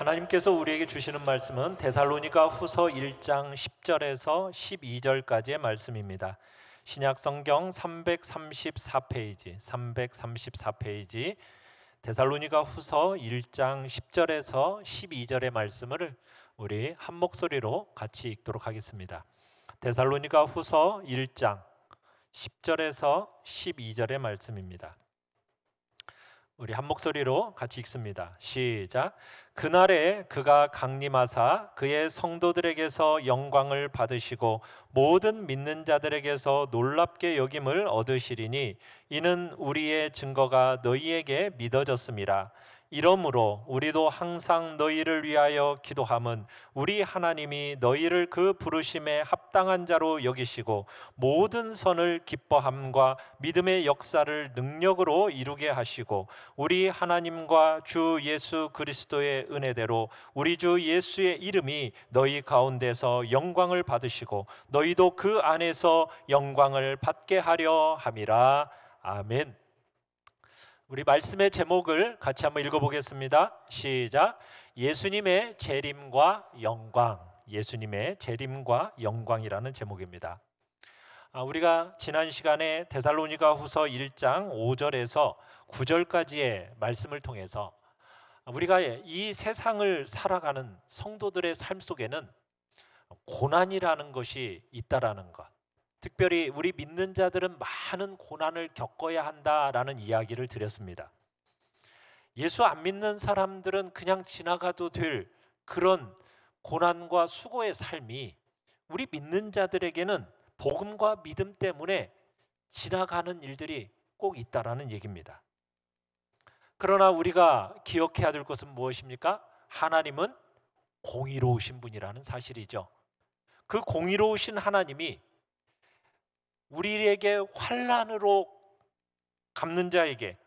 하나님께서 우리에게 주시는 말씀은 데살로니가 후서 1장 10절에서 12절까지의 말씀입니다. 신약 성경 334페이지 데살로니가 후서 1장 10절에서 12절의 말씀을 우리 한 목소리로 같이 읽도록 하겠습니다. 데살로니가 후서 1장 10절에서 12절의 말씀입니다. 우리 한 목소리로 같이 읽습니다. 시작. 그날에 그가 강림하사 그의 성도들에게서 영광을 받으시고 모든 믿는 자들에게서 놀랍게 여김을 얻으시리니 이는 우리의 증거가 너희에게 믿어졌음이라. 이러므로 우리도 항상 너희를 위하여 기도함은 우리 하나님이 너희를 그 부르심에 합당한 자로 여기시고 모든 선을 기뻐함과 믿음의 역사를 능력으로 이루게 하시고 우리 하나님과 주 예수 그리스도의 은혜대로 우리 주 예수의 이름이 너희 가운데서 영광을 받으시고 너희도 그 안에서 영광을 받게 하려 함이라. 아멘. 우리 말씀의 제목을 같이 한번 읽어보겠습니다. 시작. 예수님의 재림과 영광. 예수님의 재림과 영광이라는 제목입니다. 우리가 지난 시간에 데살로니가 후서 1장 5절에서 9절까지의 말씀을 통해서 우리가 이 세상을 살아가는 성도들의 삶 속에는 고난이라는 것이 있다라는 것, 특별히 우리 믿는 자들은 많은 고난을 겪어야 한다라는 이야기를 드렸습니다. 예수 안 믿는 사람들은 그냥 지나가도 될 그런 고난과 수고의 삶이 우리 믿는 자들에게는 복음과 믿음 때문에 지나가는 일들이 꼭 있다라는 얘기입니다. 그러나 우리가 기억해야 될 것은 무엇입니까? 하나님은 공의로우신 분이라는 사실이죠. 그 공의로우신 하나님이 우리에게 환난으로 갚는 자에게,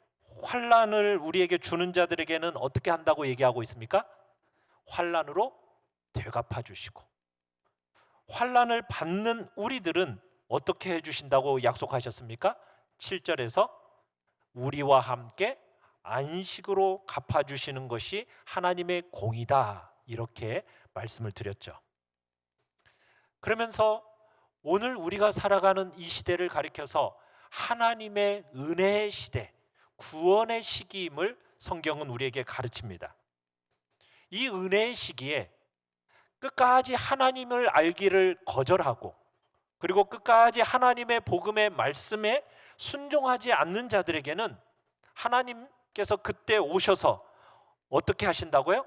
환난을 우리에게 주는 자들에게는 어떻게 한다고 얘기하고 있습니까? 환난으로 되갚아 주시고, 환난을 받는 우리들은 어떻게 해주신다고 약속하셨습니까? 7절에서 우리와 함께 안식으로 갚아주시는 것이 하나님의 공이다, 이렇게 말씀을 드렸죠. 그러면서 오늘 우리가 살아가는 이 시대를 가리켜서 하나님의 은혜의 시대, 구원의 시기임을 성경은 우리에게 가르칩니다. 이 은혜의 시기에 끝까지 하나님을 알기를 거절하고, 그리고 끝까지 하나님의 복음의 말씀에 순종하지 않는 자들에게는 하나님께서 그때 오셔서 어떻게 하신다고요?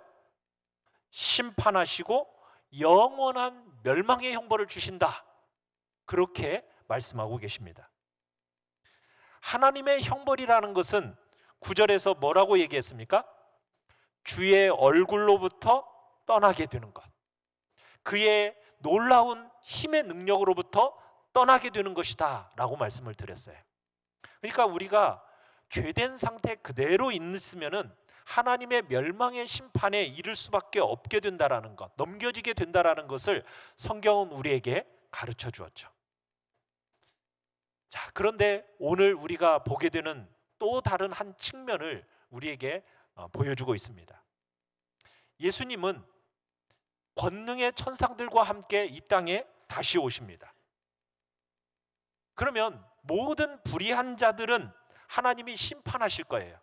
심판하시고 영원한 멸망의 형벌을 주신다, 그렇게 말씀하고 계십니다. 하나님의 형벌이라는 것은 9절에서 뭐라고 얘기했습니까? 주의 얼굴로부터 떠나게 되는 것, 그의 놀라운 힘의 능력으로부터 떠나게 되는 것이다 라고 말씀을 드렸어요. 그러니까 우리가 죄된 상태 그대로 있으면은 하나님의 멸망의 심판에 이를 수밖에 없게 된다라는 것, 넘겨지게 된다라는 것을 성경은 우리에게 가르쳐 주었죠. 자, 그런데 오늘 우리가 보게 되는 또 다른 한 측면을 우리에게 보여주고 있습니다. 예수님은 권능의 천상들과 함께 이 땅에 다시 오십니다. 그러면 모든 불의한 자들은 하나님이 심판하실 거예요.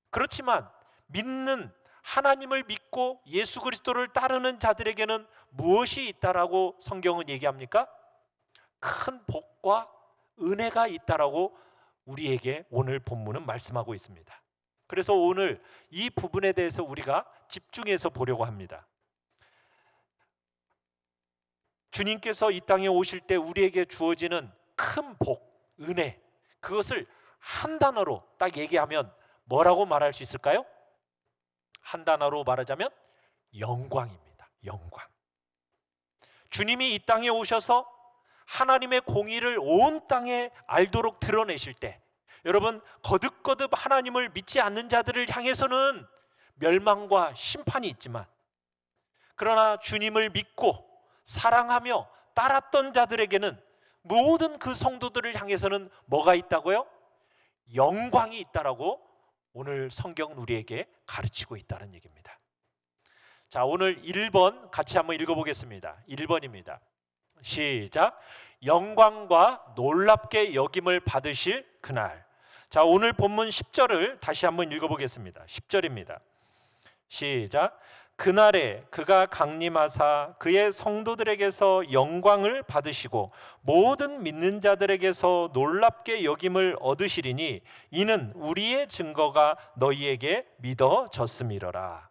그렇지만 믿는, 하나님을 믿고 예수 그리스도를 따르는 자들에게는 무엇이 있다라고 성경은 얘기합니까? 큰 복과 은혜가 있다라고 우리에게 오늘 본문은 말씀하고 있습니다. 그래서 오늘 이 부분에 대해서 우리가 집중해서 보려고 합니다. 주님께서 이 땅에 오실 때 우리에게 주어지는 큰 복, 은혜, 그것을 한 단어로 딱 얘기하면 뭐라고 말할 수 있을까요? 한 단어로 말하자면 영광입니다. 영광. 주님이 이 땅에 오셔서 하나님의 공의를 온 땅에 알도록 드러내실 때, 여러분, 거듭거듭 하나님을 믿지 않는 자들을 향해서는 멸망과 심판이 있지만, 그러나 주님을 믿고 사랑하며 따랐던 자들에게는, 모든 그 성도들을 향해서는 뭐가 있다고요? 영광이 있다라고 오늘 성경은 우리에게 가르치고 있다는 얘기입니다. 자, 오늘 1번 같이 한번 읽어보겠습니다. 1번입니다. 시작. 영광과 놀랍게 여김을 받으실 그날. 자, 오늘 본문 10절을 다시 한번 읽어보겠습니다. 10절입니다. 시작. 그날에 그가 강림하사 그의 성도들에게서 영광을 받으시고 모든 믿는 자들에게서 놀랍게 여김을 얻으시리니 이는 우리의 증거가 너희에게 믿어졌음이로라.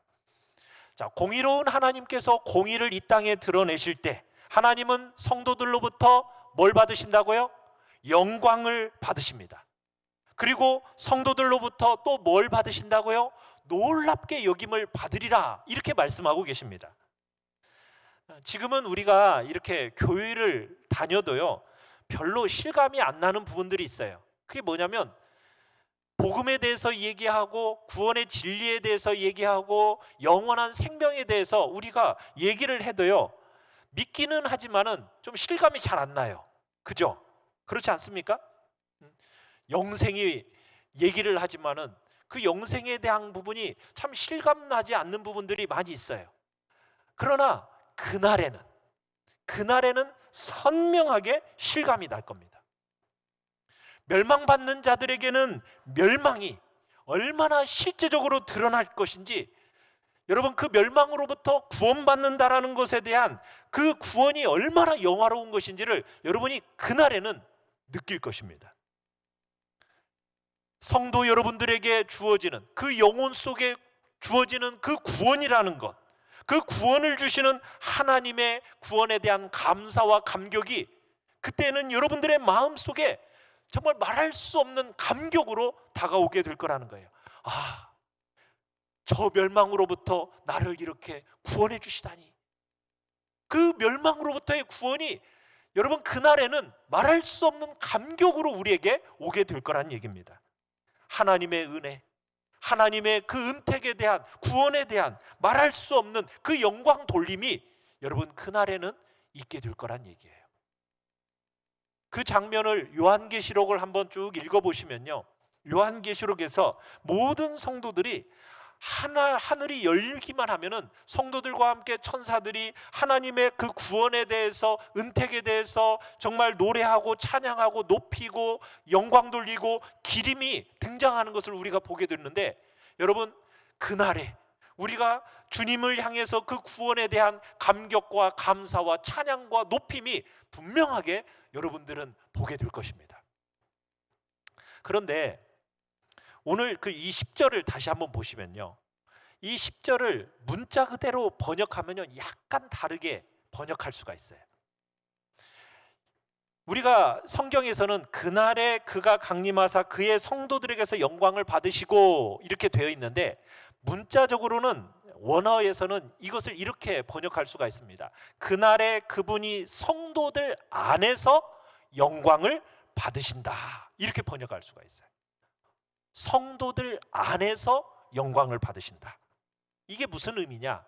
자, 공의로운 하나님께서 공의를 이 땅에 드러내실 때 하나님은 성도들로부터 뭘 받으신다고요? 영광을 받으십니다. 그리고 성도들로부터 또 뭘 받으신다고요? 놀랍게 여김을 받으리라, 이렇게 말씀하고 계십니다. 지금은 우리가 이렇게 교회를 다녀도요, 별로 실감이 안 나는 부분들이 있어요. 그게 뭐냐면 복음에 대해서 얘기하고 구원의 진리에 대해서 얘기하고 영원한 생명에 대해서 우리가 얘기를 해도요, 믿기는 하지만은 좀 실감이 잘 안 나요. 그죠? 그렇지 않습니까? 영생이 얘기를 하지만은 그 영생에 대한 부분이 참 실감나지 않는 부분들이 많이 있어요. 그러나 그날에는 선명하게 실감이 날 겁니다. 멸망받는 자들에게는 멸망이 얼마나 실제적으로 드러날 것인지, 여러분, 그 멸망으로부터 구원받는다라는 것에 대한 그 구원이 얼마나 영화로운 것인지를 여러분이 그날에는 느낄 것입니다. 성도 여러분들에게 주어지는 그 영혼 속에 주어지는 그 구원이라는 것, 그 구원을 주시는 하나님의 구원에 대한 감사와 감격이 그때는 여러분들의 마음 속에 정말 말할 수 없는 감격으로 다가오게 될 거라는 거예요. 아, 저 멸망으로부터 나를 이렇게 구원해 주시다니. 그 멸망으로부터의 구원이 여러분 그날에는 말할 수 없는 감격으로 우리에게 오게 될 거란 얘기입니다. 하나님의 은혜, 하나님의 그 은택에 대한, 구원에 대한 말할 수 없는 그 영광 돌림이 여러분 그날에는 있게 될 거란 얘기예요. 그 장면을 요한계시록을 한번 쭉 읽어보시면요, 요한계시록에서 모든 성도들이 하늘이 열기만 하면은 성도들과 함께 천사들이 하나님의 그 구원에 대해서, 은택에 대해서 정말 노래하고 찬양하고 높이고 영광 돌리고 기림이 등장하는 것을 우리가 보게 됐는데, 여러분 그날에 우리가 주님을 향해서 그 구원에 대한 감격과 감사와 찬양과 높임이 분명하게 여러분들은 보게 될 것입니다. 그런데 오늘 그 이 10절을 다시 한번 보시면요, 이 10절을 문자 그대로 번역하면요 약간 다르게 번역할 수가 있어요. 우리가 성경에서는 그날에 그가 강림하사 그의 성도들에게서 영광을 받으시고 이렇게 되어 있는데, 문자적으로는 원어에서는 이것을 이렇게 번역할 수가 있습니다. 그날에 그분이 성도들 안에서 영광을 받으신다, 이렇게 번역할 수가 있어요. 성도들 안에서 영광을 받으신다. 이게 무슨 의미냐?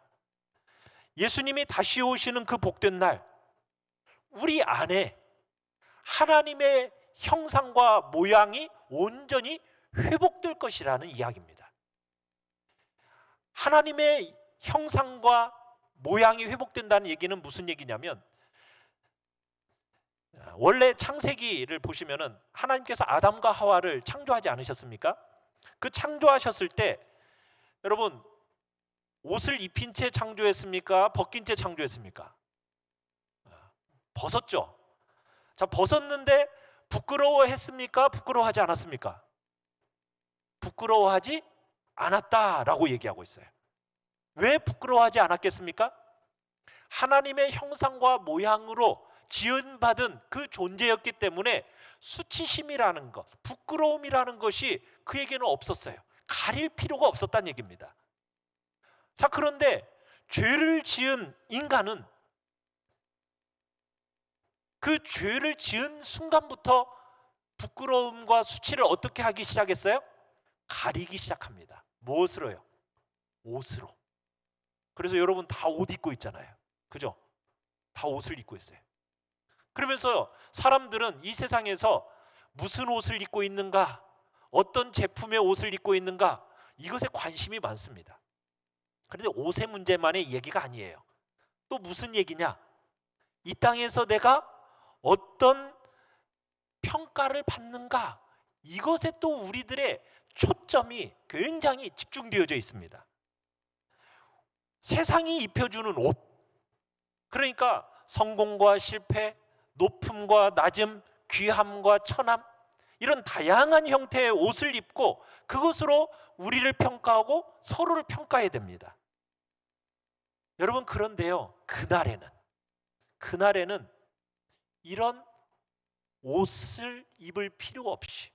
예수님이 다시 오시는 그 복된 날, 우리 안에 하나님의 형상과 모양이 온전히 회복될 것이라는 이야기입니다. 하나님의 형상과 모양이 회복된다는 얘기는 무슨 얘기냐면, 원래 창세기를 보시면은 하나님께서 아담과 하와를 창조하지 않으셨습니까? 그 창조하셨을 때 여러분 옷을 입힌 채 창조했습니까? 벗긴 채 창조했습니까? 벗었죠. 자, 벗었는데 부끄러워했습니까? 부끄러워하지 않았습니까? 부끄러워하지 않았다라고 얘기하고 있어요. 왜 부끄러워하지 않았겠습니까? 하나님의 형상과 모양으로 지은받은 그 존재였기 때문에 수치심이라는 것, 부끄러움이라는 것이 그에게는 없었어요. 가릴 필요가 없었다는 얘기입니다. 자, 그런데 죄를 지은 인간은 그 죄를 지은 순간부터 부끄러움과 수치를 어떻게 하기 시작했어요? 가리기 시작합니다. 무엇으로요? 옷으로. 그래서 여러분 다 옷 입고 있잖아요. 그죠? 다 옷을 입고 있어요. 그러면서 사람들은 이 세상에서 무슨 옷을 입고 있는가, 어떤 제품의 옷을 입고 있는가, 이것에 관심이 많습니다. 그런데 옷의 문제만의 얘기가 아니에요. 또 무슨 얘기냐? 이 땅에서 내가 어떤 평가를 받는가, 이것에 또 우리들의 초점이 굉장히 집중되어져 있습니다. 세상이 입혀주는 옷, 그러니까 성공과 실패, 높음과 낮음, 귀함과 천함, 이런 다양한 형태의 옷을 입고 그것으로 우리를 평가하고 서로를 평가해야 됩니다. 여러분, 그런데요, 그날에는 이런 옷을 입을 필요 없이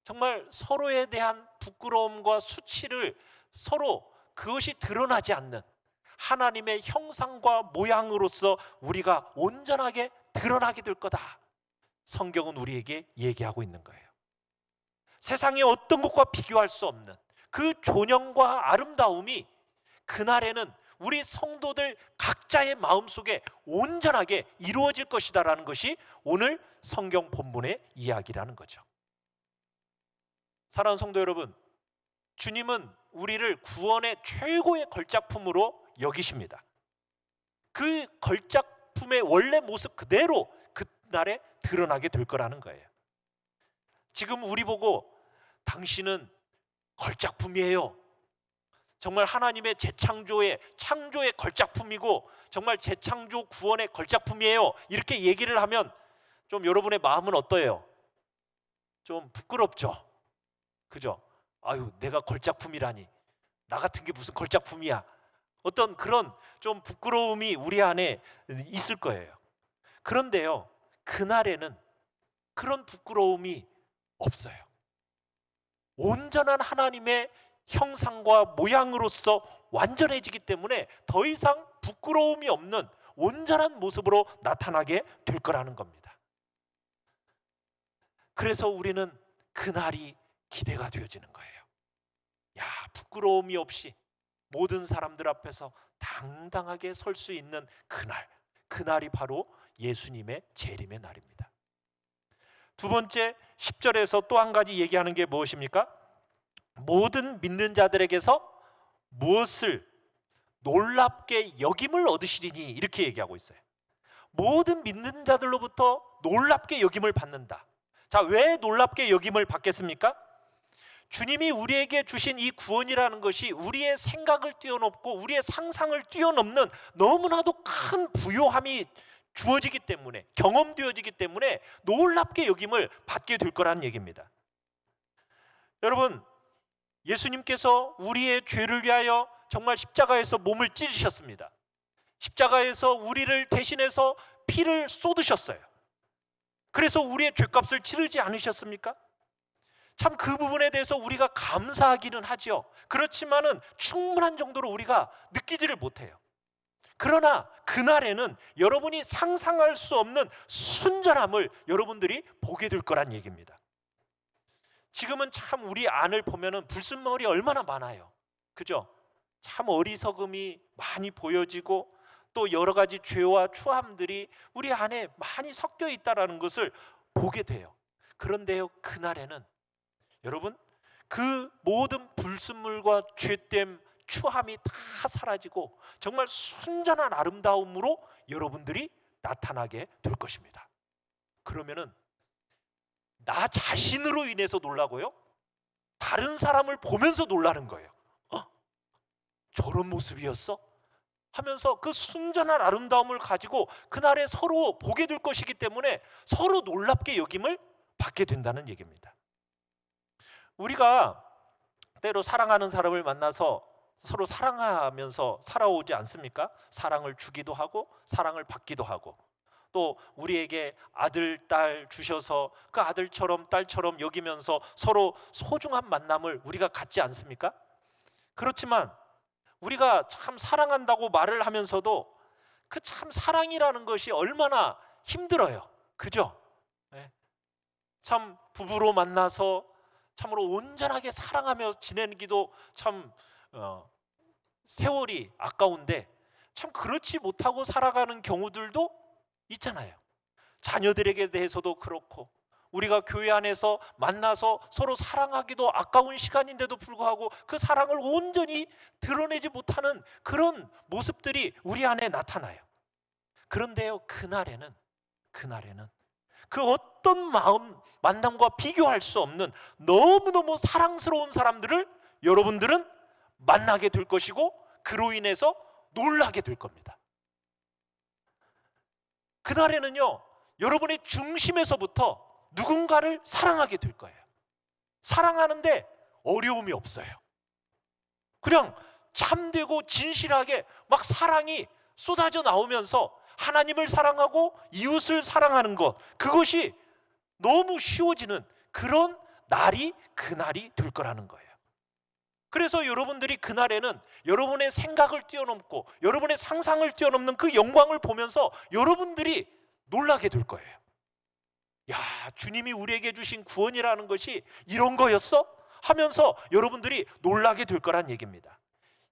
정말 서로에 대한 부끄러움과 수치를 서로 그것이 드러나지 않는 하나님의 형상과 모양으로서 우리가 온전하게 드러나게 될 거다. 성경은 우리에게 얘기하고 있는 거예요. 세상의 어떤 것과 비교할 수 없는 그 존영과 아름다움이 그날에는 우리 성도들 각자의 마음속에 온전하게 이루어질 것이다라는 것이 오늘 성경 본문의 이야기라는 거죠. 사랑하는 성도 여러분, 주님은 우리를 구원의 최고의 걸작품으로 여기십니다. 그 걸작품의 원래 모습 그대로 그날에 드러나게 될 거라는 거예요. 지금 우리 보고 당신은 걸작품이에요, 정말 하나님의 재창조의 창조의 걸작품이고 정말 재창조 구원의 걸작품이에요, 이렇게 얘기를 하면 좀 여러분의 마음은 어떠해요? 좀 부끄럽죠? 그죠? 아유, 내가 걸작품이라니, 나 같은 게 무슨 걸작품이야, 어떤 그런 좀 부끄러움이 우리 안에 있을 거예요. 그런데요, 그날에는 그런 부끄러움이 없어요. 온전한 하나님의 형상과 모양으로서 완전해지기 때문에 더 이상 부끄러움이 없는 온전한 모습으로 나타나게 될 거라는 겁니다. 그래서 우리는 그날이 기대가 되어지는 거예요. 야, 부끄러움이 없이 모든 사람들 앞에서 당당하게 설 수 있는 그날이 바로 예수님의 재림의 날입니다. 두 번째, 10절에서 또 한 가지 얘기하는 게 무엇입니까? 모든 믿는 자들에게서 무엇을 놀랍게 여김을 얻으시리니, 이렇게 얘기하고 있어요. 모든 믿는 자들로부터 놀랍게 여김을 받는다. 자, 왜 놀랍게 여김을 받겠습니까? 주님이 우리에게 주신 이 구원이라는 것이 우리의 생각을 뛰어넘고 우리의 상상을 뛰어넘는 너무나도 큰 부요함이 주어지기 때문에, 경험되어지기 때문에 놀랍게 여김을 받게 될 거라는 얘기입니다. 여러분, 예수님께서 우리의 죄를 위하여 정말 십자가에서 몸을 찢으셨습니다. 십자가에서 우리를 대신해서 피를 쏟으셨어요. 그래서 우리의 죄값을 치르지 않으셨습니까? 참 그 부분에 대해서 우리가 감사하기는 하죠. 그렇지만은 충분한 정도로 우리가 느끼지를 못해요. 그러나 그날에는 여러분이 상상할 수 없는 순전함을 여러분들이 보게 될 거란 얘기입니다. 지금은 참 우리 안을 보면은 불순물이 얼마나 많아요, 그죠? 참 어리석음이 많이 보여지고 또 여러 가지 죄와 추함들이 우리 안에 많이 섞여 있다는 것을 보게 돼요. 그런데요, 그날에는 여러분, 그 모든 불순물과 죄됨, 추함이 다 사라지고 정말 순전한 아름다움으로 여러분들이 나타나게 될 것입니다. 그러면은 나 자신으로 인해서 놀라고요, 다른 사람을 보면서 놀라는 거예요. 저런 모습이었어? 하면서 그 순전한 아름다움을 가지고 그날에 서로 보게 될 것이기 때문에 서로 놀랍게 여김을 받게 된다는 얘기입니다. 우리가 때로 사랑하는 사람을 만나서 서로 사랑하면서 살아오지 않습니까? 사랑을 주기도 하고 사랑을 받기도 하고, 또 우리에게 아들, 딸 주셔서 그 아들처럼 딸처럼 여기면서 서로 소중한 만남을 우리가 갖지 않습니까? 그렇지만 우리가 참 사랑한다고 말을 하면서도 그 참 사랑이라는 것이 얼마나 힘들어요, 그죠? 네. 참 부부로 만나서 참으로 온전하게 사랑하며 지내기도 참 세월이 아까운데 참 그렇지 못하고 살아가는 경우들도 있잖아요. 자녀들에게 대해서도 그렇고 우리가 교회 안에서 만나서 서로 사랑하기도 아까운 시간인데도 불구하고 그 사랑을 온전히 드러내지 못하는 그런 모습들이 우리 안에 나타나요. 그런데요, 그날에는 그 어떤 만남과 비교할 수 없는 너무너무 사랑스러운 사람들을 여러분들은 만나게 될 것이고, 그로 인해서 놀라게 될 겁니다. 그날에는요, 여러분의 중심에서부터 누군가를 사랑하게 될 거예요. 사랑하는데 어려움이 없어요. 그냥 참되고 진실하게 막 사랑이 쏟아져 나오면서 하나님을 사랑하고 이웃을 사랑하는 것, 그것이 너무 쉬워지는 그런 날이 그날이 될 거라는 거예요. 그래서 여러분들이 그날에는 여러분의 생각을 뛰어넘고 여러분의 상상을 뛰어넘는 그 영광을 보면서 여러분들이 놀라게 될 거예요. 야, 주님이 우리에게 주신 구원이라는 것이 이런 거였어? 하면서 여러분들이 놀라게 될 거란 얘기입니다.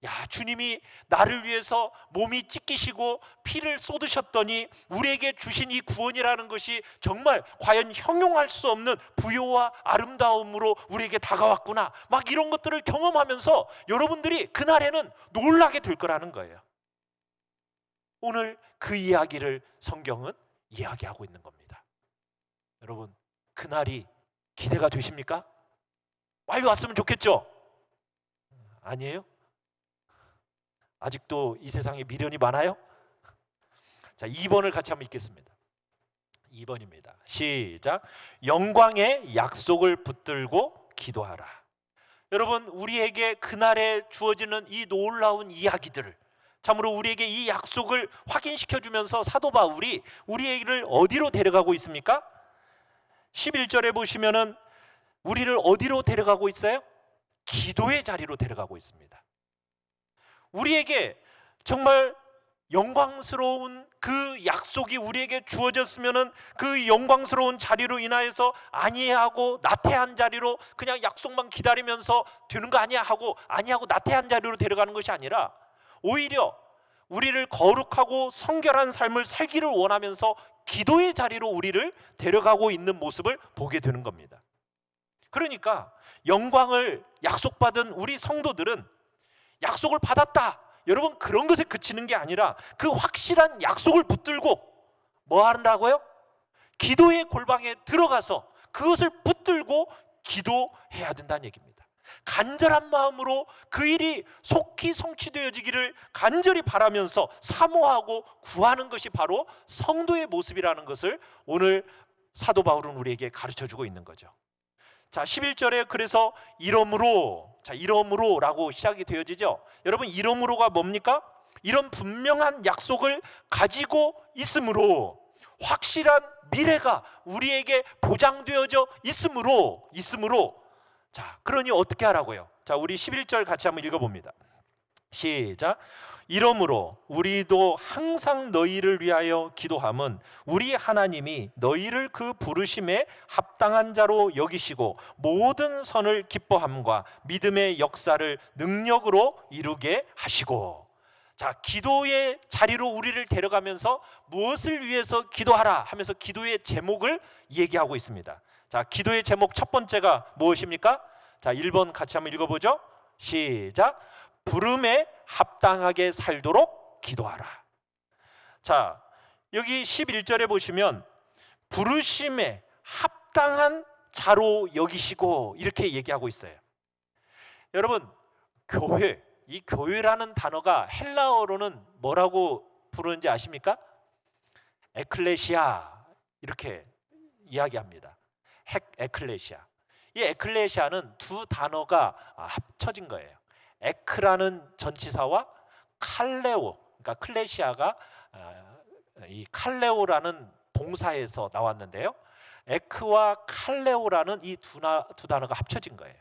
야, 주님이 나를 위해서 몸이 찢기시고 피를 쏟으셨더니 우리에게 주신 이 구원이라는 것이 정말 과연 형용할 수 없는 부요와 아름다움으로 우리에게 다가왔구나, 막 이런 것들을 경험하면서 여러분들이 그날에는 놀라게 될 거라는 거예요. 오늘 그 이야기를 성경은 이야기하고 있는 겁니다. 여러분, 그날이 기대가 되십니까? 빨리 왔으면 좋겠죠? 아니에요? 아직도 이 세상에 미련이 많아요? 자, 2번을 같이 한번 읽겠습니다. 2번입니다. 시작. 영광의 약속을 붙들고 기도하라. 여러분, 우리에게 그날에 주어지는 이 놀라운 이야기들을, 참으로 우리에게 이 약속을 확인시켜 주면서 사도 바울이 우리를 어디로 데려가고 있습니까? 11절에 보시면은 우리를 어디로 데려가고 있어요? 기도의 자리로 데려가고 있습니다. 우리에게 정말 영광스러운 그 약속이 우리에게 주어졌으면은 그 영광스러운 자리로 인하여서 아니하고 나태한 자리로 그냥 약속만 기다리면서 되는 거 아니야 하고 아니하고 나태한 자리로 데려가는 것이 아니라, 오히려 우리를 거룩하고 성결한 삶을 살기를 원하면서 기도의 자리로 우리를 데려가고 있는 모습을 보게 되는 겁니다. 그러니까 영광을 약속받은 우리 성도들은 약속을 받았다, 여러분, 그런 것에 그치는 게 아니라 그 확실한 약속을 붙들고 뭐 한다고요? 기도의 골방에 들어가서 그것을 붙들고 기도해야 된다는 얘기입니다. 간절한 마음으로 그 일이 속히 성취되어지기를 간절히 바라면서 사모하고 구하는 것이 바로 성도의 모습이라는 것을 오늘 사도 바울은 우리에게 가르쳐주고 있는 거죠. 자, 11절에 그래서 이러므로, 자, 이러므로라고 시작이 되어지죠. 여러분, 이러므로가 뭡니까? 이런 분명한 약속을 가지고 있으므로, 확실한 미래가 우리에게 보장되어져 있으므로, 자, 그러니 어떻게 하라고요? 자, 우리 11절 같이 한번 읽어봅니다. 시작. 이러므로 우리도 항상 너희를 위하여 기도함은 우리 하나님이 너희를 그 부르심에 합당한 자로 여기시고 모든 선을 기뻐함과 믿음의 역사를 능력으로 이루게 하시고. 자, 기도의 자리로 우리를 데려가면서 무엇을 위해서 기도하라 하면서 기도의 제목을 얘기하고 있습니다. 자, 기도의 제목 첫 번째가 무엇입니까? 자, 1번 같이 한번 읽어보죠. 시작. 부름에 합당하게 살도록 기도하라. 자, 여기 11절에 보시면 부르심에 합당한 자로 여기시고 이렇게 얘기하고 있어요. 여러분, 교회, 이 교회라는 단어가 헬라어로는 뭐라고 부르는지 아십니까? 에클레시아, 이렇게 이야기합니다. 에클레시아. 이 에클레시아는 두 단어가 합쳐진 거예요. 에크라는 전치사와 칼레오, 그러니까 클레시아가 이 칼레오라는 동사에서 나왔는데요, 에크와 칼레오라는 이 두 단어가 합쳐진 거예요.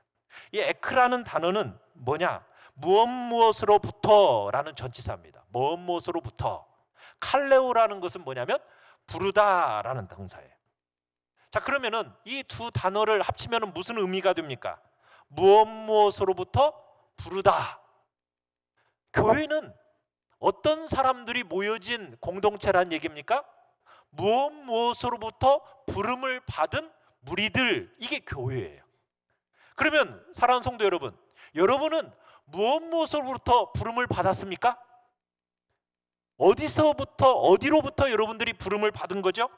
이 에크라는 단어는 뭐냐? 무엇으로부터라는 전치사입니다. 무엇으로부터. 칼레오라는 것은 뭐냐면 부르다라는 동사예요. 자, 그러면은 이 두 단어를 합치면 무슨 의미가 됩니까? 무엇으로부터 부르다. 교회는 어떤 사람들이 모여진 공동체란 얘기입니까? 무엇으로부터 부름을 받은 무리들, 이게 교회예요. 그러면 사랑하는 성도 여러분, 여러분은 무엇으로부터 부름을 받았습니까? 어디서부터, 어디로부터 여러분들이 부름을 받은 거죠?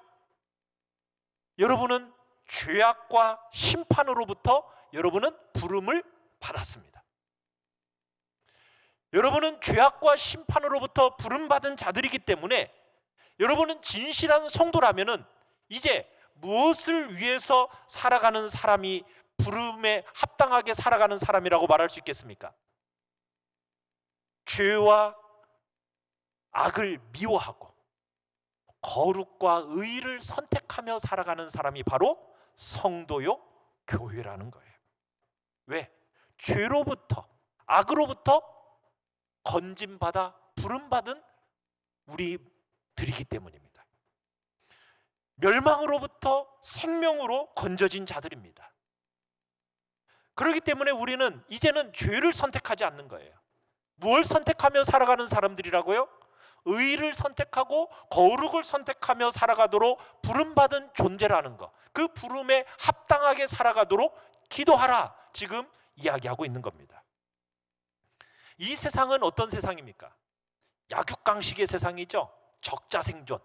여러분은 죄악과 심판으로부터 여러분은 부름을 받았습니다. 여러분은 죄악과 심판으로부터 부름받은 자들이기 때문에 여러분은 진실한 성도라면은 이제 무엇을 위해서 살아가는 사람이 부름에 합당하게 살아가는 사람이라고 말할 수 있겠습니까? 죄와 악을 미워하고 거룩과 의를 선택하며 살아가는 사람이 바로 성도요 교회라는 거예요. 왜? 죄로부터, 악으로부터 건짐받아 부름받은 우리들이기 때문입니다. 멸망으로부터 생명으로 건져진 자들입니다. 그렇기 때문에 우리는 이제는 죄를 선택하지 않는 거예요. 무엇을 선택하며 살아가는 사람들이라고요? 의를 선택하고 거룩을 선택하며 살아가도록 부름받은 존재라는 것, 그 부름에 합당하게 살아가도록 기도하라, 지금 이야기하고 있는 겁니다. 이 세상은 어떤 세상입니까? 약육강식의 세상이죠. 적자생존,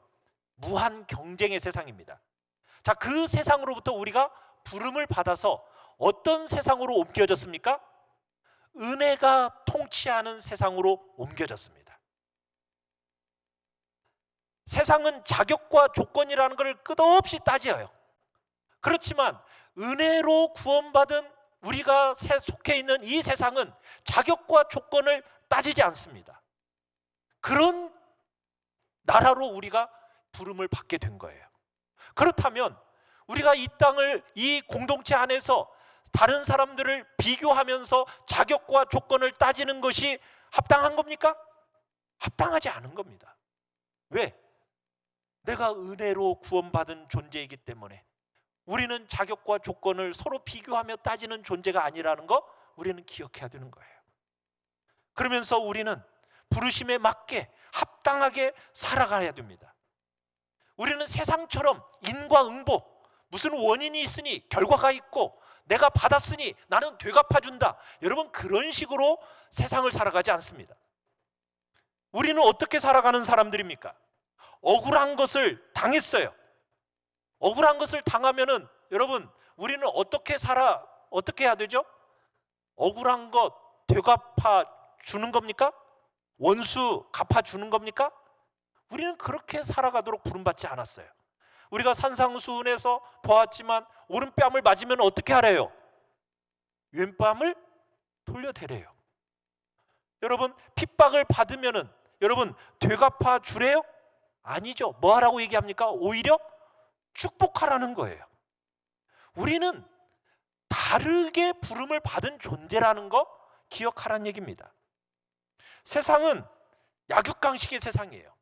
무한 경쟁의 세상입니다. 자, 그 세상으로부터 우리가 부름을 받아서 어떤 세상으로 옮겨졌습니까? 은혜가 통치하는 세상으로 옮겨졌습니다. 세상은 자격과 조건이라는 것을 끝없이 따져요. 그렇지만 은혜로 구원받은 우리가 속해 있는 이 세상은 자격과 조건을 따지지 않습니다. 그런 나라로 우리가 부름을 받게 된 거예요. 그렇다면 우리가 이 땅을, 이 공동체 안에서 다른 사람들을 비교하면서 자격과 조건을 따지는 것이 합당한 겁니까? 합당하지 않은 겁니다. 왜? 내가 은혜로 구원받은 존재이기 때문에 우리는 자격과 조건을 서로 비교하며 따지는 존재가 아니라는 거 우리는 기억해야 되는 거예요. 그러면서 우리는 부르심에 맞게 합당하게 살아가야 됩니다. 우리는 세상처럼 인과응보, 무슨 원인이 있으니 결과가 있고 내가 받았으니 나는 되갚아준다, 여러분 그런 식으로 세상을 살아가지 않습니다. 우리는 어떻게 살아가는 사람들입니까? 억울한 것을 당했어요. 억울한 것을 당하면은 여러분 우리는 어떻게 해야 되죠? 억울한 것 되갚아 주는 겁니까? 원수 갚아 주는 겁니까? 우리는 그렇게 살아가도록 부름받지 않았어요. 우리가 산상수훈에서 보았지만 오른뺨을 맞으면 어떻게 하래요? 왼뺨을 돌려대래요. 여러분 핍박을 받으면은 여러분 되갚아 주래요? 아니죠. 뭐 하라고 얘기합니까? 오히려 축복하라는 거예요. 우리는 다르게 부름을 받은 존재라는 거 기억하라는 얘기입니다. 세상은 약육강식의 세상이에요.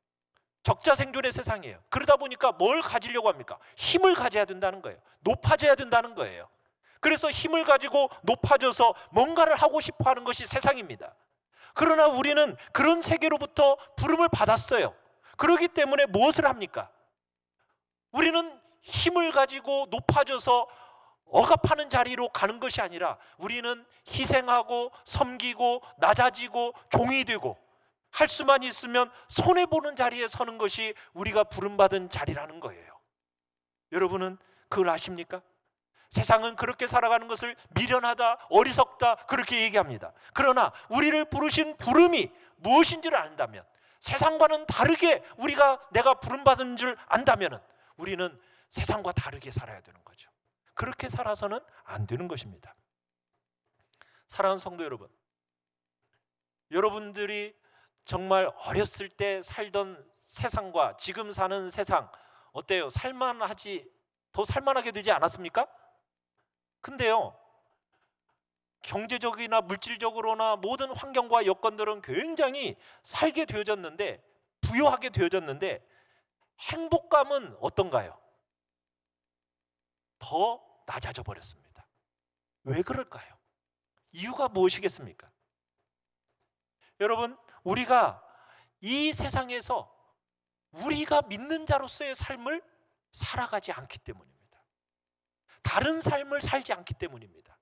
적자생존의 세상이에요. 그러다 보니까 뭘 가지려고 합니까? 힘을 가져야 된다는 거예요. 높아져야 된다는 거예요. 그래서 힘을 가지고 높아져서 뭔가를 하고 싶어 하는 것이 세상입니다. 그러나 우리는 그런 세계로부터 부름을 받았어요. 그렇기 때문에 무엇을 합니까? 우리는 힘을 가지고 높아져서 억압하는 자리로 가는 것이 아니라 우리는 희생하고 섬기고 낮아지고 종이 되고 할 수만 있으면 손해보는 자리에 서는 것이 우리가 부름받은 자리라는 거예요. 여러분은 그걸 아십니까? 세상은 그렇게 살아가는 것을 미련하다, 어리석다 그렇게 얘기합니다. 그러나 우리를 부르신 부름이 무엇인지를 안다면, 세상과는 다르게 내가 부름받은 줄 안다면 우리는 세상과 다르게 살아야 되는 거죠. 그렇게 살아서는 안 되는 것입니다. 사랑하는 성도 여러분, 여러분들이 정말 어렸을 때 살던 세상과 지금 사는 세상 어때요? 더 살만하게 되지 않았습니까? 근데요, 경제적이나 물질적으로나 모든 환경과 여건들은 굉장히 살게 되어졌는데, 부유하게 되어졌는데 행복감은 어떤가요? 더 낮아져 버렸습니다. 왜 그럴까요? 이유가 무엇이겠습니까? 여러분, 우리가 이 세상에서 우리가 믿는 자로서의 삶을 살아가지 않기 때문입니다. 다른 삶을 살지 않기 때문입니다.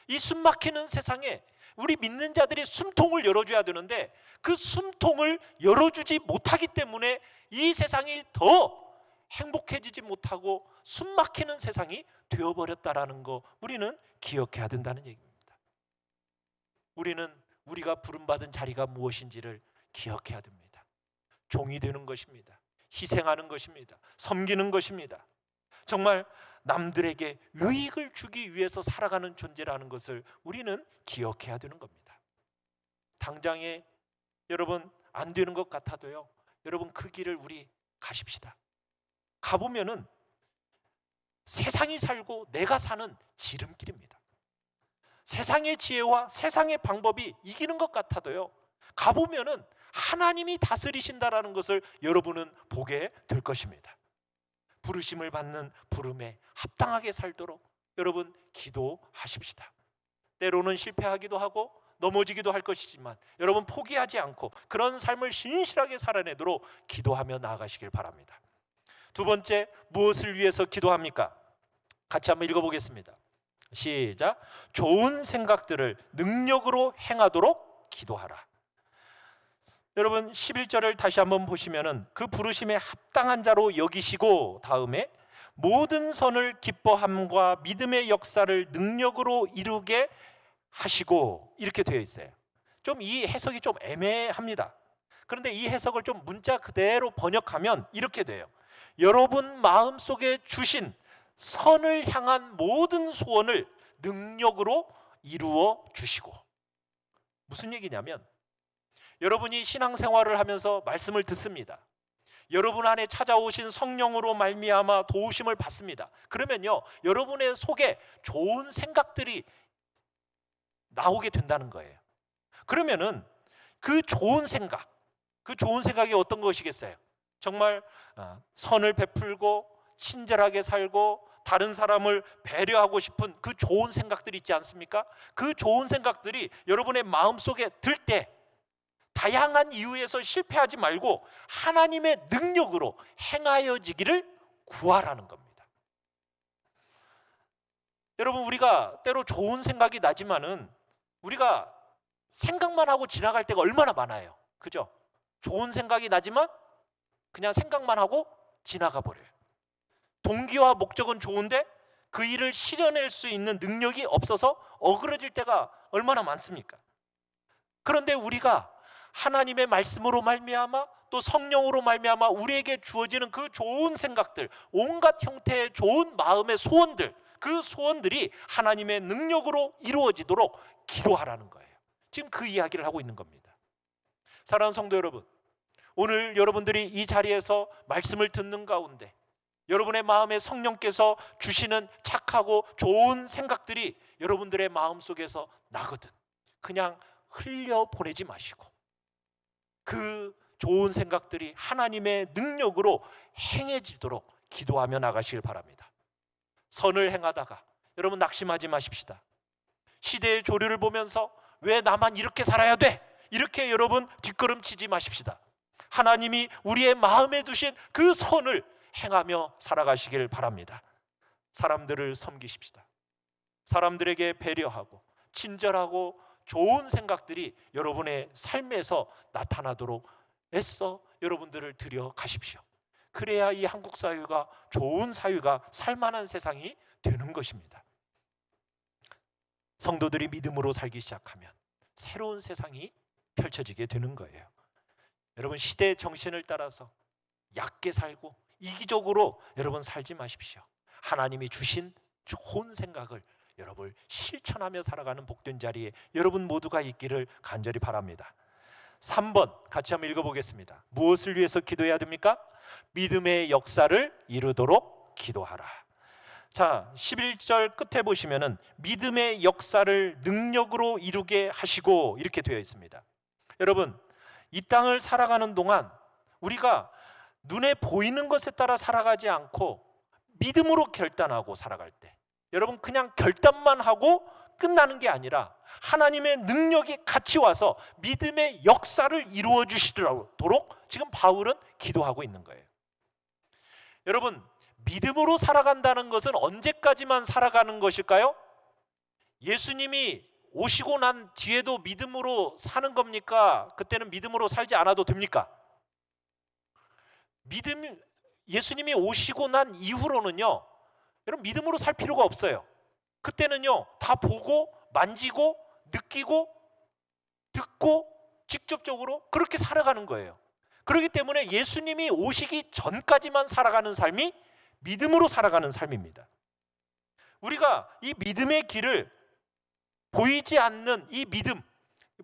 이 숨막히는 세상에 우리 믿는 자들이 숨통을 열어줘야 되는데 그 숨통을 열어주지 못하기 때문에 이 세상이 더 행복해지지 못하고 숨막히는 세상이 되어버렸다라는 거 우리는 기억해야 된다는 얘기입니다. 우리는 우리가 부름받은 자리가 무엇인지를 기억해야 됩니다. 종이 되는 것입니다. 희생하는 것입니다. 섬기는 것입니다. 정말 남들에게 유익을 주기 위해서 살아가는 존재라는 것을 우리는 기억해야 되는 겁니다. 당장에 여러분 안 되는 것 같아도요, 여러분 그 길을 우리 가십시다. 가보면은 세상이 살고 내가 사는 지름길입니다. 세상의 지혜와 세상의 방법이 이기는 것 같아도요, 가보면은 하나님이 다스리신다라는 것을 여러분은 보게 될 것입니다. 부르심을 받는 부름에 합당하게 살도록 여러분 기도하십시다. 때로는 실패하기도 하고 넘어지기도 할 것이지만 여러분 포기하지 않고 그런 삶을 신실하게 살아내도록 기도하며 나아가시길 바랍니다. 두 번째, 무엇을 위해서 기도합니까? 같이 한번 읽어보겠습니다. 시작. 좋은 생각들을 능력으로 행하도록 기도하라. 여러분 11절을 다시 한번 보시면은 그 부르심에 합당한 자로 여기시고 다음에 모든 선을 기뻐함과 믿음의 역사를 능력으로 이루게 하시고 이렇게 되어 있어요. 좀 이 해석이 좀 애매합니다. 그런데 이 해석을 좀 문자 그대로 번역하면 이렇게 돼요. 여러분 마음속에 주신 선을 향한 모든 소원을 능력으로 이루어 주시고. 무슨 얘기냐면 여러분이 신앙생활을 하면서 말씀을 듣습니다. 여러분 안에 찾아오신 성령으로 말미암아 도우심을 받습니다. 그러면요, 여러분의 속에 좋은 생각들이 나오게 된다는 거예요. 그러면은 그 좋은 생각이 어떤 것이겠어요? 정말 선을 베풀고 친절하게 살고 다른 사람을 배려하고 싶은 그 좋은 생각들이 있지 않습니까? 그 좋은 생각들이 여러분의 마음속에 들 때 다양한 이유에서 실패하지 말고 하나님의 능력으로 행하여지기를 구하라는 겁니다. 여러분 우리가 때로 좋은 생각이 나지만은 우리가 생각만 하고 지나갈 때가 얼마나 많아요. 그죠? 좋은 생각이 나지만 그냥 생각만 하고 지나가 버려요. 동기와 목적은 좋은데 그 일을 실현할 수 있는 능력이 없어서 어그러질 때가 얼마나 많습니까? 그런데 우리가 하나님의 말씀으로 말미암아 또 성령으로 말미암아 우리에게 주어지는 그 좋은 생각들, 온갖 형태의 좋은 마음의 소원들, 그 소원들이 하나님의 능력으로 이루어지도록 기도하라는 거예요. 지금 그 이야기를 하고 있는 겁니다. 사랑하는 성도 여러분, 오늘 여러분들이 이 자리에서 말씀을 듣는 가운데 여러분의 마음에 성령께서 주시는 착하고 좋은 생각들이 여러분들의 마음속에서 나거든 그냥 흘려보내지 마시고 그 좋은 생각들이 하나님의 능력으로 행해지도록 기도하며 나가시길 바랍니다. 선을 행하다가 여러분 낙심하지 마십시다. 시대의 조류를 보면서 왜 나만 이렇게 살아야 돼? 이렇게 여러분 뒷걸음치지 마십시다. 하나님이 우리의 마음에 두신 그 선을 행하며 살아가시길 바랍니다. 사람들을 섬기십시다. 사람들에게 배려하고 친절하고 좋은 생각들이 여러분의 삶에서 나타나도록 애써 여러분들을 들여가십시오. 그래야 이 한국 사회가 좋은 사회가 살만한 세상이 되는 것입니다. 성도들이 믿음으로 살기 시작하면 새로운 세상이 펼쳐지게 되는 거예요. 여러분 시대의 정신을 따라서 얕게 살고 이기적으로 여러분 살지 마십시오. 하나님이 주신 좋은 생각을 여러분 실천하며 살아가는 복된 자리에 여러분 모두가 있기를 간절히 바랍니다. 3번 같이 한번 읽어보겠습니다. 무엇을 위해서 기도해야 됩니까? 믿음의 역사를 이루도록 기도하라. 자, 11절 끝에 보시면은 믿음의 역사를 능력으로 이루게 하시고 이렇게 되어 있습니다. 여러분 이 땅을 살아가는 동안 우리가 눈에 보이는 것에 따라 살아가지 않고 믿음으로 결단하고 살아갈 때 여러분 그냥 결단만 하고 끝나는 게 아니라 하나님의 능력이 같이 와서 믿음의 역사를 이루어 주시도록 지금 바울은 기도하고 있는 거예요. 여러분 믿음으로 살아간다는 것은 언제까지만 살아가는 것일까요? 예수님이 오시고 난 뒤에도 믿음으로 사는 겁니까? 그때는 믿음으로 살지 않아도 됩니까? 예수님이 오시고 난 이후로는요, 여러분 믿음으로 살 필요가 없어요. 그때는요, 다 보고 만지고 느끼고 듣고 직접적으로 그렇게 살아가는 거예요. 그렇기 때문에 예수님이 오시기 전까지만 살아가는 삶이 믿음으로 살아가는 삶입니다. 우리가 이 믿음의 길을 보이지 않는 이 믿음,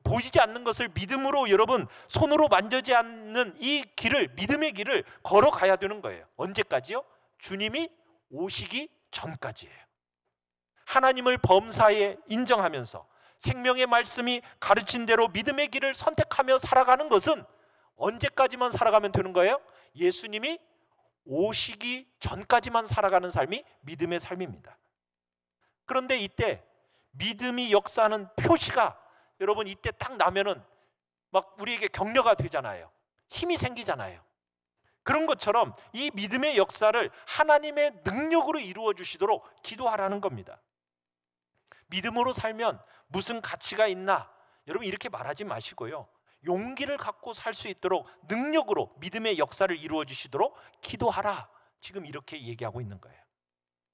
보이지 않는 것을 믿음으로 여러분 손으로 만지지 않는 이 길을, 믿음의 길을 걸어가야 되는 거예요. 언제까지요? 주님이 오시기 전까지예요. 하나님을 범사에 인정하면서 생명의 말씀이 가르친 대로 믿음의 길을 선택하며 살아가는 것은 언제까지만 살아가면 되는 거예요? 예수님이 오시기 전까지만 살아가는 삶이 믿음의 삶입니다. 그런데 이때 믿음이 역사하는 표시가 여러분 이때 딱 나면은 막 우리에게 격려가 되잖아요. 힘이 생기잖아요. 그런 것처럼 이 믿음의 역사를 하나님의 능력으로 이루어 주시도록 기도하라는 겁니다. 믿음으로 살면 무슨 가치가 있나? 여러분 이렇게 말하지 마시고요, 용기를 갖고 살 수 있도록 능력으로 믿음의 역사를 이루어 주시도록 기도하라, 지금 이렇게 얘기하고 있는 거예요.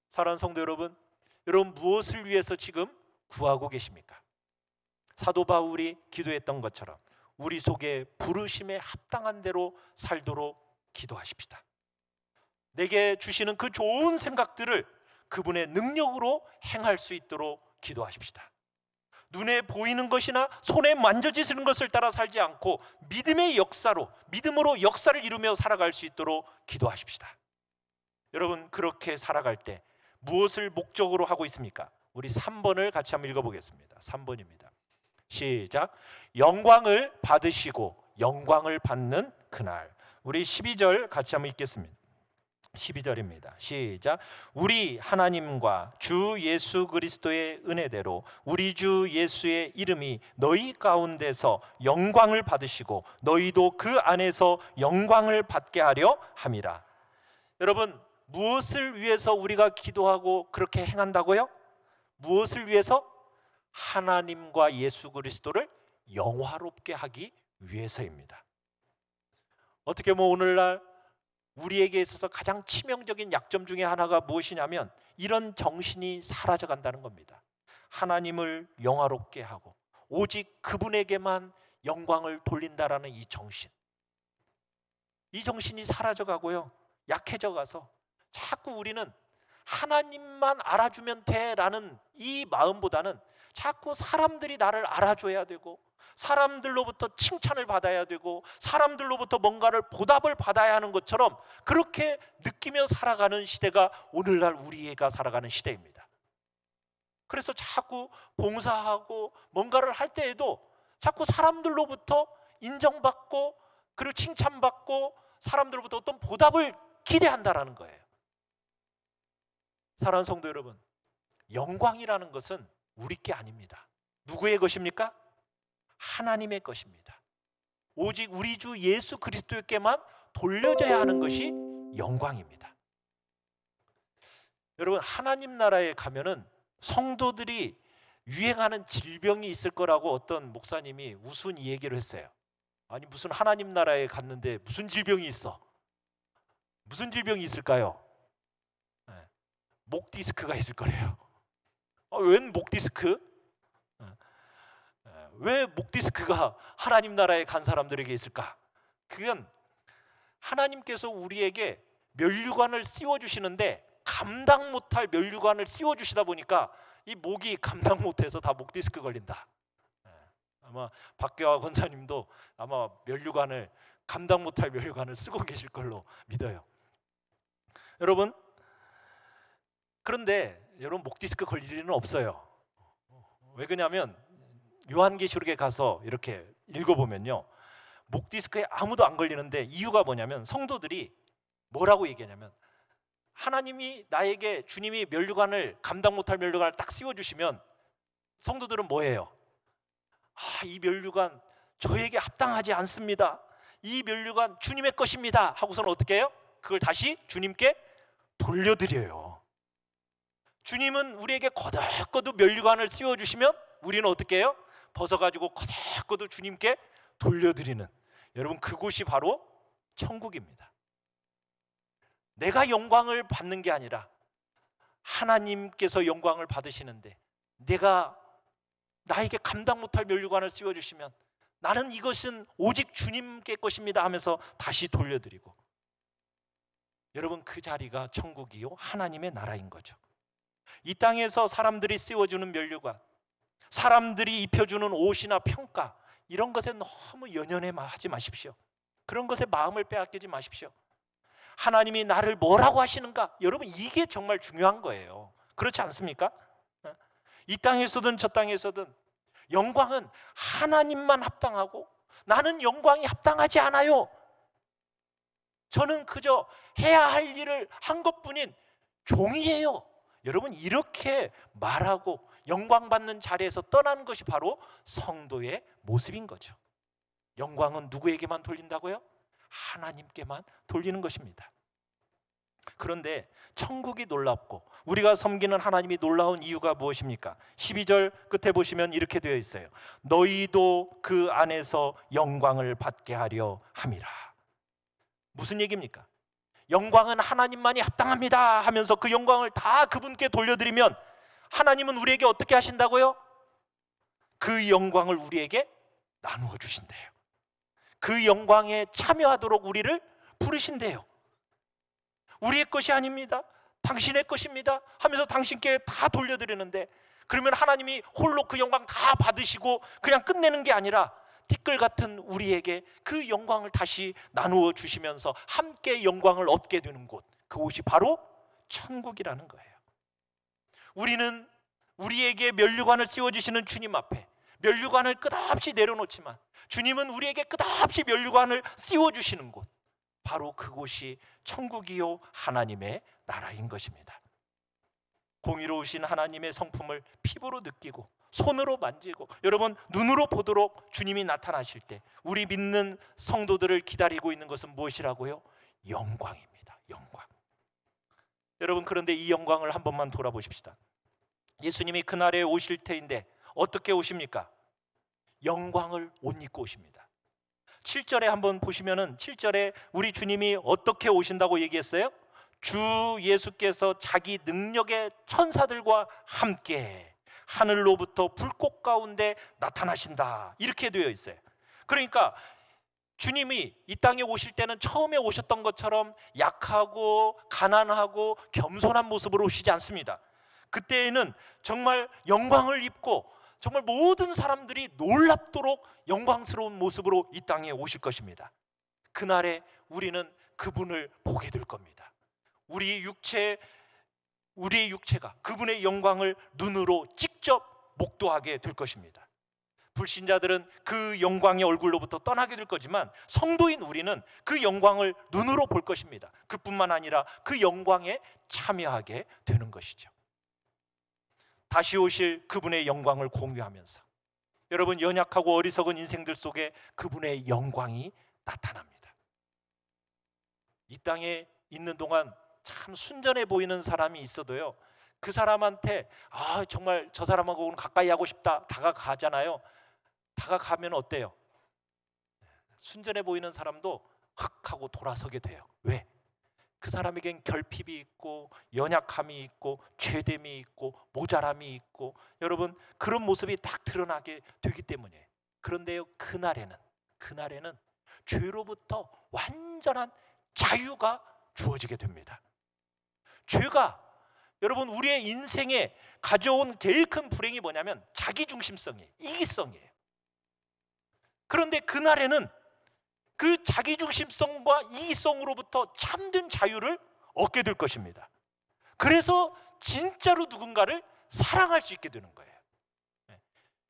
사랑하는 성도 여러분, 여러분 무엇을 위해서 지금 구하고 계십니까? 사도 바울이 기도했던 것처럼 우리 속에 부르심에 합당한 대로 살도록 기도하십시다. 내게 주시는 그 좋은 생각들을 그분의 능력으로 행할 수 있도록 기도하십시다. 눈에 보이는 것이나 손에 만져지는 것을 따라 살지 않고 믿음의 역사로, 믿음으로 역사를 이루며 살아갈 수 있도록 기도하십시다. 여러분 그렇게 살아갈 때 무엇을 목적으로 하고 있습니까? 우리 3번을 같이 한번 읽어보겠습니다. 3번입니다. 시작. 영광을 받으시고 영광을 받는 그날. 우리 12절 같이 한번 읽겠습니다. 12절입니다. 시작. 우리 하나님과 주 예수 그리스도의 은혜대로 우리 주 예수의 이름이 너희 가운데서 영광을 받으시고 너희도 그 안에서 영광을 받게 하려 함이라. 여러분 무엇을 위해서 우리가 기도하고 그렇게 행한다고요? 무엇을 위해서? 하나님과 예수 그리스도를 영화롭게 하기 위해서입니다. 어떻게 보면 오늘날 우리에게 있어서 가장 치명적인 약점 중에 하나가 무엇이냐면 이런 정신이 사라져 간다는 겁니다. 하나님을 영화롭게 하고 오직 그분에게만 영광을 돌린다라는 이 정신, 이 정신이 사라져 가고요, 약해져 가서 자꾸 우리는 하나님만 알아주면 돼라는 이 마음보다는 자꾸 사람들이 나를 알아줘야 되고 사람들로부터 칭찬을 받아야 되고 사람들로부터 뭔가를 보답을 받아야 하는 것처럼 그렇게 느끼며 살아가는 시대가 오늘날 우리가 살아가는 시대입니다. 그래서 자꾸 봉사하고 뭔가를 할 때에도 자꾸 사람들로부터 인정받고 그리고 칭찬받고 사람들로부터 어떤 보답을 기대한다라는 거예요. 사랑하는 성도 여러분, 영광이라는 것은 우리 게 아닙니다. 누구의 것입니까? 하나님의 것입니다. 오직 우리 주 예수 그리스도께만 돌려져야 하는 것이 영광입니다. 여러분 하나님 나라에 가면은 성도들이 유행하는 질병이 있을 거라고 어떤 목사님이 우스운 얘기를 했어요. 아니 무슨 하나님 나라에 갔는데 무슨 질병이 있어? 무슨 질병이 있을까요? 목 디스크가 있을 거래요. 웬 목 디스크? 왜 목 디스크가 하나님 나라에 간 사람들에게 있을까? 그건 하나님께서 우리에게 면류관을 씌워주시는데 감당 못할 면류관을 씌워주시다 보니까 이 목이 감당 못해서 다 목 디스크 걸린다. 아마 박교화 권사님도 아마 면류관을 감당 못할 면류관을 쓰고 계실 걸로 믿어요. 여러분 그런데 여러분 목 디스크 걸릴 일은 없어요. 왜 그러냐면 요한계시록에 가서 이렇게 읽어보면요, 목 디스크에 아무도 안 걸리는데 이유가 뭐냐면 성도들이 뭐라고 얘기하냐면 하나님이 나에게 주님이 면류관을 감당 못할 면류관을 딱 씌워주시면 성도들은 뭐예요? 이 면류관 저에게 합당하지 않습니다. 이 면류관 주님의 것입니다 하고서는 어떻게 해요? 그걸 다시 주님께 돌려드려요. 주님은 우리에게 거듭거듭 면류관을 씌워주시면 우리는 어떻게 해요? 벗어가지고 거듭거듭 주님께 돌려드리는, 여러분 그곳이 바로 천국입니다. 내가 영광을 받는 게 아니라 하나님께서 영광을 받으시는데, 내가 나에게 감당 못할 면류관을 씌워주시면 나는 이것은 오직 주님께 것입니다 하면서 다시 돌려드리고, 여러분 그 자리가 천국이요 하나님의 나라인 거죠. 이 땅에서 사람들이 씌워주는 면류관, 사람들이 입혀주는 옷이나 평가, 이런 것에 너무 연연하지 마십시오. 그런 것에 마음을 빼앗기지 마십시오. 하나님이 나를 뭐라고 하시는가, 여러분 이게 정말 중요한 거예요. 그렇지 않습니까? 이 땅에서든 저 땅에서든 영광은 하나님만 합당하고 나는 영광이 합당하지 않아요. 저는 그저 해야 할 일을 한 것뿐인 종이에요. 여러분 이렇게 말하고 영광 받는 자리에서 떠나는 것이 바로 성도의 모습인 거죠. 영광은 누구에게만 돌린다고요? 하나님께만 돌리는 것입니다. 그런데 천국이 놀랍고 우리가 섬기는 하나님이 놀라운 이유가 무엇입니까? 12절 끝에 보시면 이렇게 되어 있어요. 너희도 그 안에서 영광을 받게 하려 함이라. 무슨 얘기입니까? 영광은 하나님만이 합당합니다 하면서 그 영광을 다 그분께 돌려드리면 하나님은 우리에게 어떻게 하신다고요? 그 영광을 우리에게 나누어 주신대요. 그 영광에 참여하도록 우리를 부르신대요. 우리의 것이 아닙니다, 당신의 것입니다 하면서 당신께 다 돌려드리는데, 그러면 하나님이 홀로 그 영광 다 받으시고 그냥 끝내는 게 아니라 티끌 같은 우리에게 그 영광을 다시 나누어 주시면서 함께 영광을 얻게 되는 곳, 그곳이 바로 천국이라는 거예요. 우리는 우리에게 면류관을 씌워주시는 주님 앞에 면류관을 끝없이 내려놓지만 주님은 우리에게 끝없이 면류관을 씌워주시는 곳, 바로 그곳이 천국이요 하나님의 나라인 것입니다. 공의로우신 하나님의 성품을 피부로 느끼고 손으로 만지고, 여러분 눈으로 보도록 주님이 나타나실 때 우리 믿는 성도들을 기다리고 있는 것은 무엇이라고요? 영광입니다. 영광. 여러분 그런데 이 영광을 한 번만 돌아보십시다. 예수님이 그날에 오실 때인데 어떻게 오십니까? 영광을 옷 입고 오십니다. 7절에 한번 보시면은 7절에 우리 주님이 어떻게 오신다고 얘기했어요? 주 예수께서 자기 능력의 천사들과 함께 하늘로부터 불꽃 가운데 나타나신다, 이렇게 되어 있어요. 그러니까 주님이 이 땅에 오실 때는 처음에 오셨던 것처럼 약하고 가난하고 겸손한 모습으로 오시지 않습니다. 그때에는 정말 영광을 입고 정말 모든 사람들이 놀랍도록 영광스러운 모습으로 이 땅에 오실 것입니다. 그날에 우리는 그분을 보게 될 겁니다. 우리의 육체가 그분의 영광을 눈으로 직접 목도하게 될 것입니다. 불신자들은 그 영광의 얼굴로부터 떠나게 될 거지만 성도인 우리는 그 영광을 눈으로 볼 것입니다. 그뿐만 아니라 그 영광에 참여하게 되는 것이죠. 다시 오실 그분의 영광을 공유하면서 여러분 연약하고 어리석은 인생들 속에 그분의 영광이 나타납니다. 이 땅에 있는 동안 참 순전해 보이는 사람이 있어도요, 그 사람한테 정말 저 사람하고는 가까이 하고 싶다 다가가잖아요. 다가가면 어때요? 순전해 보이는 사람도 흑 하고 돌아서게 돼요. 왜? 그 사람에겐 결핍이 있고 연약함이 있고 죄됨이 있고 모자람이 있고, 여러분 그런 모습이 딱 드러나게 되기 때문에. 그런데요, 그날에는 죄로부터 완전한 자유가 주어지게 됩니다. 죄가 여러분 우리의 인생에 가져온 제일 큰 불행이 뭐냐면 자기중심성이에요. 이기성이에요. 그런데 그날에는 그 자기중심성과 이기성으로부터 참된 자유를 얻게 될 것입니다. 그래서 진짜로 누군가를 사랑할 수 있게 되는 거예요.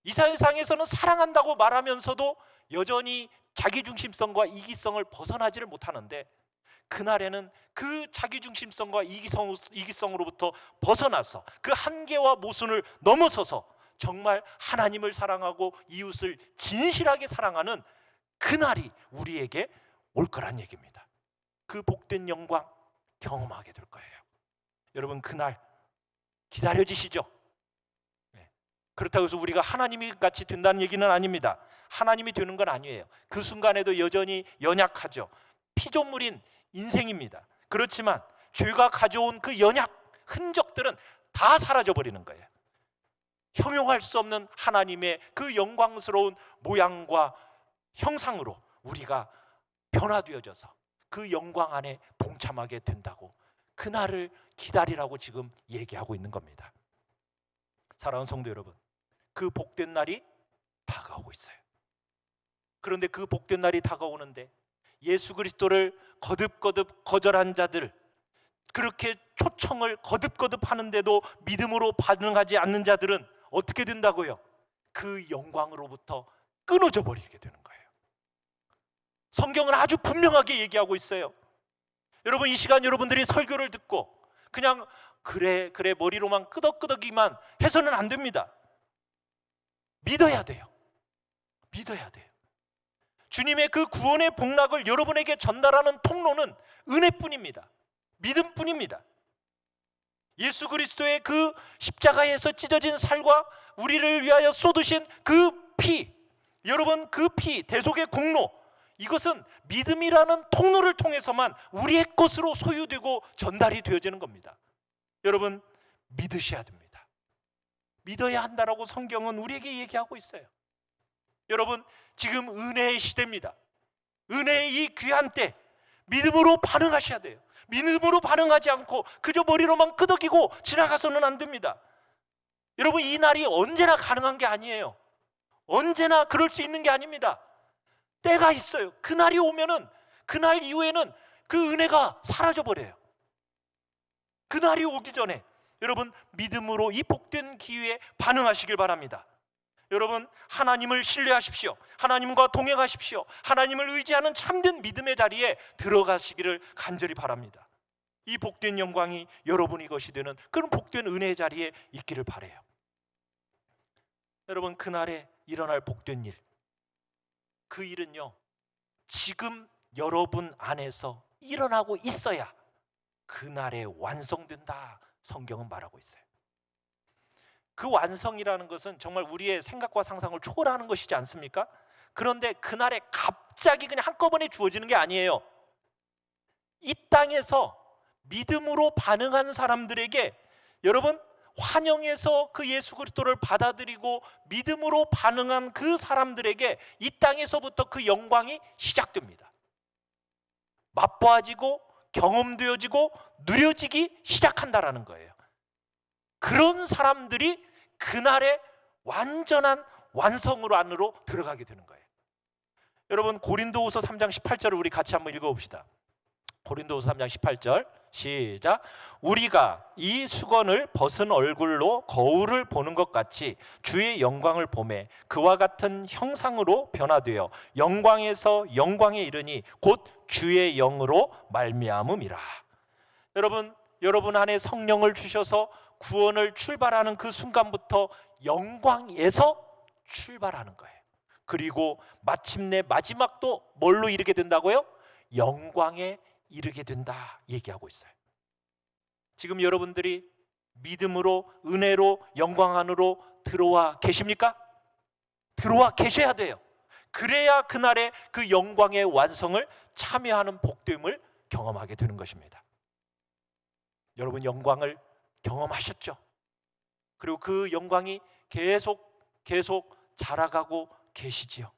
이 세상에서는 사랑한다고 말하면서도 여전히 자기중심성과 이기성을 벗어나지를 못하는데, 그날에는 그 자기중심성과 이기성으로부터 벗어나서 그 한계와 모순을 넘어서서 정말 하나님을 사랑하고 이웃을 진실하게 사랑하는 그날이 우리에게 올 거란 얘기입니다. 그 복된 영광 경험하게 될 거예요. 여러분, 그날 기다려지시죠? 네. 그렇다고 해서 우리가 하나님이 같이 된다는 얘기는 아닙니다. 하나님이 되는 건 아니에요. 그 순간에도 여전히 연약하죠. 피조물인 인생입니다. 그렇지만 죄가 가져온 그 연약 흔적들은 다 사라져 버리는 거예요. 형용할 수 없는 하나님의 그 영광스러운 모양과 형상으로 우리가 변화되어져서 그 영광 안에 동참하게 된다고, 그날을 기다리라고 지금 얘기하고 있는 겁니다. 사랑하는 성도 여러분, 그 복된 날이 다가오고 있어요. 그런데 그 복된 날이 다가오는데 예수 그리스도를 거듭거듭 거절한 자들, 그렇게 초청을 거듭거듭 하는데도 믿음으로 반응하지 않는 자들은 어떻게 된다고요? 그 영광으로부터 끊어져 버리게 되는 거예요. 성경은 아주 분명하게 얘기하고 있어요. 여러분, 이 시간 여러분들이 설교를 듣고 그냥 그래 머리로만 끄덕끄덕이만 해서는 안 됩니다. 믿어야 돼요. 믿어야 돼요. 주님의 그 구원의 복락을 여러분에게 전달하는 통로는 은혜뿐입니다. 믿음뿐입니다. 예수 그리스도의 그 십자가에서 찢어진 살과 우리를 위하여 쏟으신 그 피, 여러분, 그 피, 대속의 공로, 이것은 믿음이라는 통로를 통해서만 우리의 것으로 소유되고 전달이 되어지는 겁니다. 여러분, 믿으셔야 됩니다. 믿어야 한다라고 성경은 우리에게 얘기하고 있어요. 여러분, 지금 은혜의 시대입니다. 은혜의 이 귀한 때 믿음으로 반응하셔야 돼요. 믿음으로 반응하지 않고 그저 머리로만 끄덕이고 지나가서는 안 됩니다. 여러분, 이 날이 언제나 가능한 게 아니에요. 언제나 그럴 수 있는 게 아닙니다. 때가 있어요. 그날이 오면은, 그날 이후에는 그 은혜가 사라져버려요. 그날이 오기 전에 여러분, 믿음으로 이 복된 기회에 반응하시길 바랍니다. 여러분, 하나님을 신뢰하십시오. 하나님과 동행하십시오. 하나님을 의지하는 참된 믿음의 자리에 들어가시기를 간절히 바랍니다. 이 복된 영광이 여러분이 것이 되는 그런 복된 은혜의 자리에 있기를 바라요. 여러분, 그날에 일어날 복된 일, 그 일은요, 지금 여러분 안에서 일어나고 있어야 그날에 완성된다, 성경은 말하고 있어요. 그 완성이라는 것은 정말 우리의 생각과 상상을 초월하는 것이지 않습니까? 그런데 그날에 갑자기 그냥 한꺼번에 주어지는 게 아니에요. 이 땅에서 믿음으로 반응한 사람들에게, 여러분, 환영해서 그 예수 그리스도를 받아들이고 믿음으로 반응한 그 사람들에게 이 땅에서부터 그 영광이 시작됩니다. 맛보아지고 경험되어지고 누려지기 시작한다라는 거예요. 그런 사람들이 그날의 완전한 완성으로 안으로 들어가게 되는 거예요. 여러분, 고린도후서 3장 18절을 우리 같이 한번 읽어봅시다. 고린도후서 3장 18절 시작. 우리가 이 수건을 벗은 얼굴로 거울을 보는 것 같이 주의 영광을 보매 그와 같은 형상으로 변화되어 영광에서 영광에 이르니 곧 주의 영으로 말미암음이라. 여러분 안에 성령을 주셔서 구원을 출발하는 그 순간부터 영광에서 출발하는 거예요. 그리고 마침내 마지막도 뭘로 이르게 된다고요? 영광에 이르게 된다 얘기하고 있어요. 지금 여러분들이 믿음으로, 은혜로 영광 안으로 들어와 계십니까? 들어와 계셔야 돼요. 그래야 그날의 그 영광의 완성을 참여하는 복됨을 경험하게 되는 것입니다. 여러분, 영광을 경험하셨죠? 그리고 그 영광이 계속 자라가고 계시지요.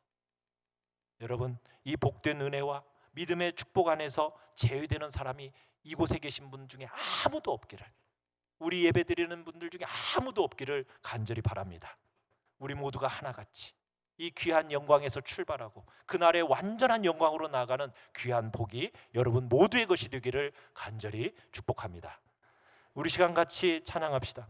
여러분, 이 복된 은혜와 믿음의 축복 안에서 제외되는 사람이 이곳에 계신 분 중에 아무도 없기를, 우리 예배드리는 분들 중에 아무도 없기를 간절히 바랍니다. 우리 모두가 하나같이 이 귀한 영광에서 출발하고 그날의 완전한 영광으로 나아가는 귀한 복이 여러분 모두의 것이 되기를 간절히 축복합니다. 우리 시간 같이 찬양합시다.